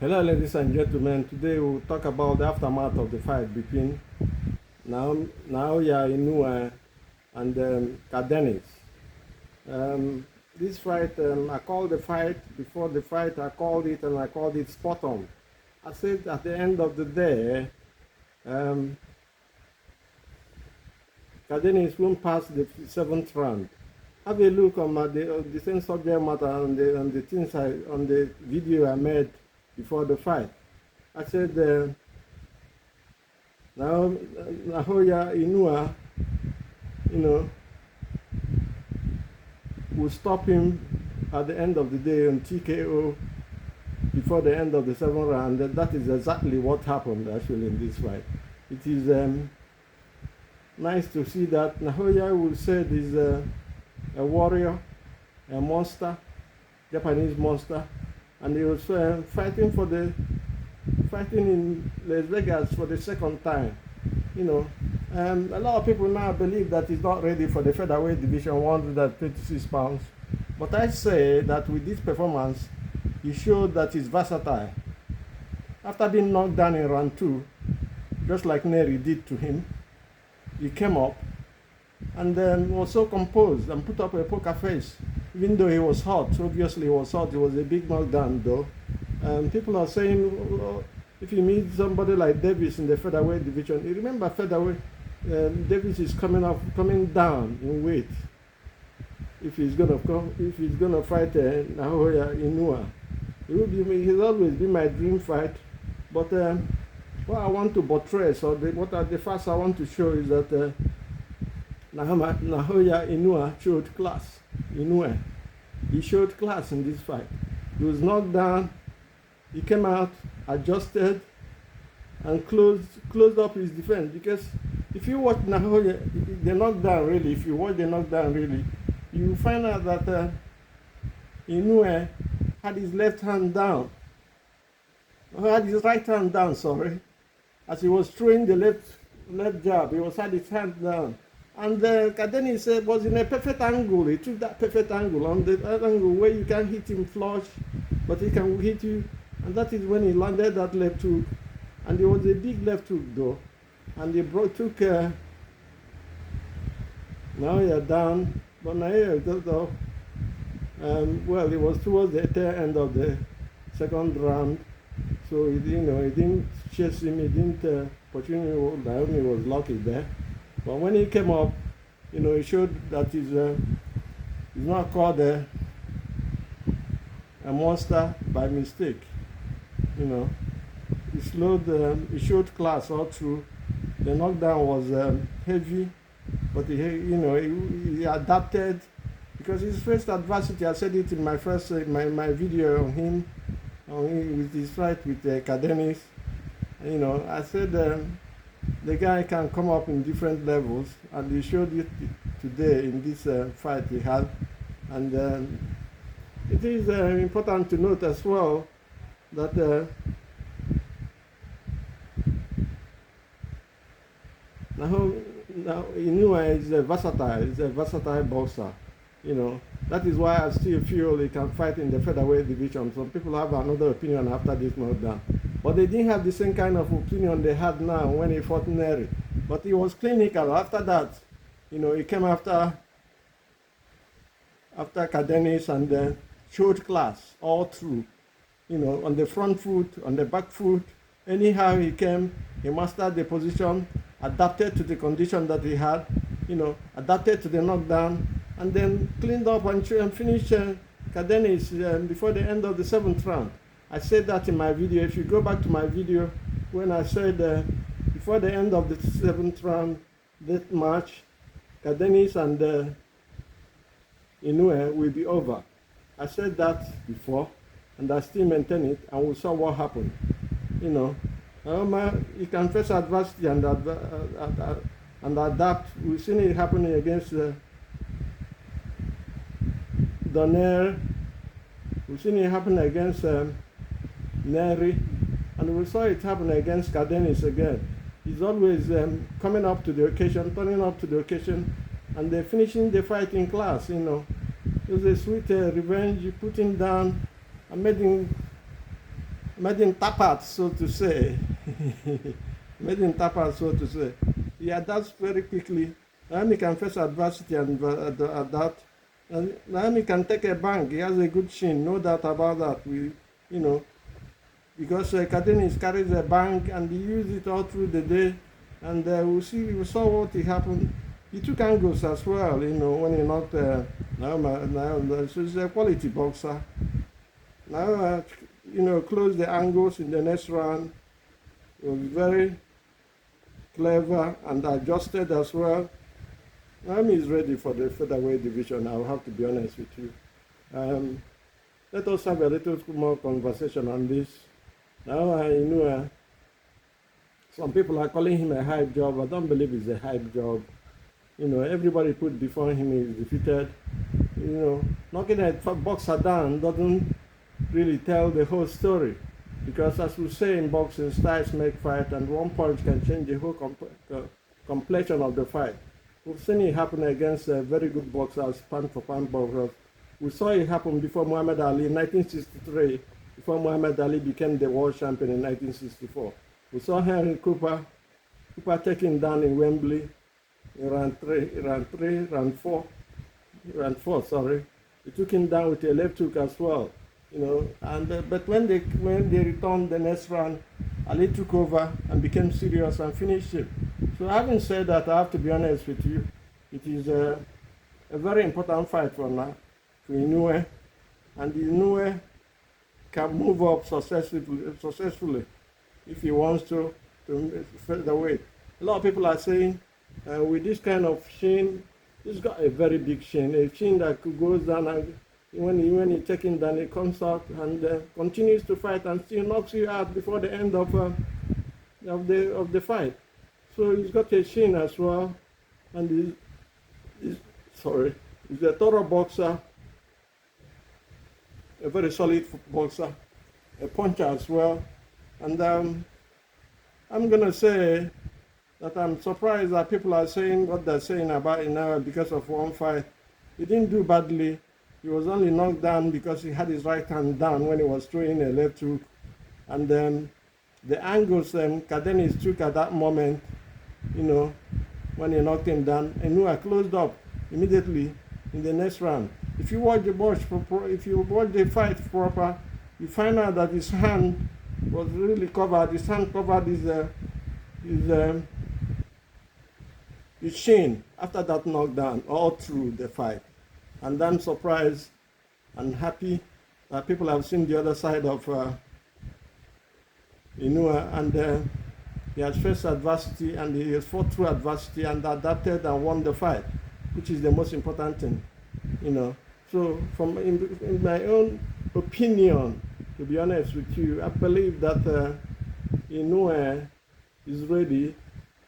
Hello, ladies and gentlemen. Today we'll talk about the aftermath of the fight between Naoya Inoue and Cardenas. This fight, I called the fight, before the fight, I called it and I called it spot on. I said at the end of the day, Cardenas won't pass the seventh round. Have a look on the same subject matter on the things on the video I made before the fight. I said Naoya Inoue, will stop him at the end of the day on TKO before the end of the seventh round. That is exactly what happened actually in this fight. It is nice to see that Naoya will say he's a warrior, a monster, Japanese monster, and he was fighting in Las Vegas for the second time. A lot of people now believe that he's not ready for the featherweight division, 126 pounds. But I say that with this performance, he showed that he's versatile. After being knocked down in round 2, just like Neri did to him, he came up and was so composed and put up a poker face, even though he was hot. Obviously he was hot. It was a big knockdown though. People are saying, well, if you meet somebody like Davis in the featherweight division, you remember featherweight, Davis is coming down in weight. If he's gonna fight Naoya Inoue, he's always been my dream fight. But what I want to buttress, or the facts I want to show is that Naoya Inoue showed class. He showed class in this fight. He was knocked down. He came out, adjusted, and closed up his defense. Because if you watch Naoya, the knockdown really, you find out that Inoue had his left hand down, had his right hand down, sorry. As he was throwing the left jab, he had his hand down. And Cardenas was in a perfect angle. He took that perfect angle, on the angle where you can hit him flush, but he can hit you. And that is when he landed that left hook. And it was a big left hook though. And he took Naoya down. But Naoya got up. Well, it was towards the tail end of the second round. So, he didn't chase him. He didn't opportunity. Naomi was lucky there. But when he came up, he showed that he's not called a monster by mistake. He showed class all through. The knockdown was heavy, but he adapted, because his first adversity, I said it in my my video on him, with his fight with Cardenas. I said the guy can come up in different levels, and he showed it today in this fight he had. And it is important to note as well that now Inoue is a versatile boxer. That is why I still feel he can fight in the featherweight division. Some people have another opinion after this knockdown, but they didn't have the same kind of opinion they had now when he fought Neri. But he was clinical. After that, he came after Cardenas and showed class all through. On the front foot, on the back foot, anyhow he came, he mastered the position, adapted to the condition that he had, adapted to the knockdown, and then cleaned up and finished Cardenas before the end of the seventh round. I said that in my video. If you go back to my video, when I said before the end of the seventh round, that match, Cardenas and Inoue will be over. I said that before, and I still maintain it, and we saw what happened. You can face adversity and adapt. We've seen it happening against Donaire. We've seen it happen against Neri, and we saw it happen against Cardenas again. He's always coming up to the occasion, turning up to the occasion, and they're finishing the fight in class. It was a sweet revenge. You put him down and made him made him tap out, so to say. Made him tap out, so to say. He adapts very quickly. Naomi can face adversity and adapt. And Naomi can take a bank. He has a good chin, no doubt about that. Because Cardenas carries a bank and he used it all through the day. And we saw what happened. He took angles as well, when he knocked Naomi. So he's a quality boxer. Now, closed the angles in the next round. It was very clever and adjusted as well. Naomi is ready for the featherweight division, I'll have to be honest with you. Let us have a little more conversation on this. Naoya Inoue, some people are calling him a hype job. I don't believe it's a hype job. Everybody put before him is defeated. Knocking a boxer down doesn't really tell the whole story. Because as we say in boxing, styles make fight, and one punch can change the whole complexion of the fight. We've seen it happen against very good boxers, pound for pound boxers. We saw it happen before Muhammad Ali in 1963, before Muhammad Ali became the world champion in 1964. We saw Henry Cooper taken down in Wembley in round four, sorry. He took him down with a left hook as well. But when they returned the next round, Ali took over and became serious and finished him. So having said that, I have to be honest with you, it is a very important fight for Inoue, and Inoue can move up successfully if he wants to featherweight. A lot of people are saying, with this kind of chin, he's got a very big chin, a chin that goes down, and when he takes him down, he comes out and continues to fight and still knocks you out before the end of the fight. So he's got a chin as well, and he's a thorough boxer, a very solid boxer, a puncher as well. And I'm gonna say that I'm surprised that people are saying what they're saying about Inoue because of one fight. He didn't do badly. He was only knocked down because he had his right hand down when he was throwing a left hook. And then the angles Cardenas took at that moment, when he knocked him down, Inoue closed up immediately in the next round. If you watch the fight proper, you find out that his hand was really covered. His hand covered his chin after that knockdown all through the fight. And I'm surprised and happy that people have seen the other side of Inoue, and he has faced adversity and he has fought through adversity and adapted and won the fight, which is the most important thing, So in my own opinion, to be honest with you, I believe that Inoue is ready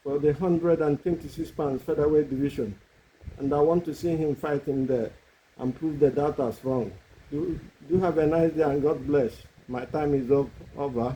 for the 126 pounds featherweight division, and I want to see him fighting there and prove the doubters wrong. Do have a nice day and God bless. My time is over.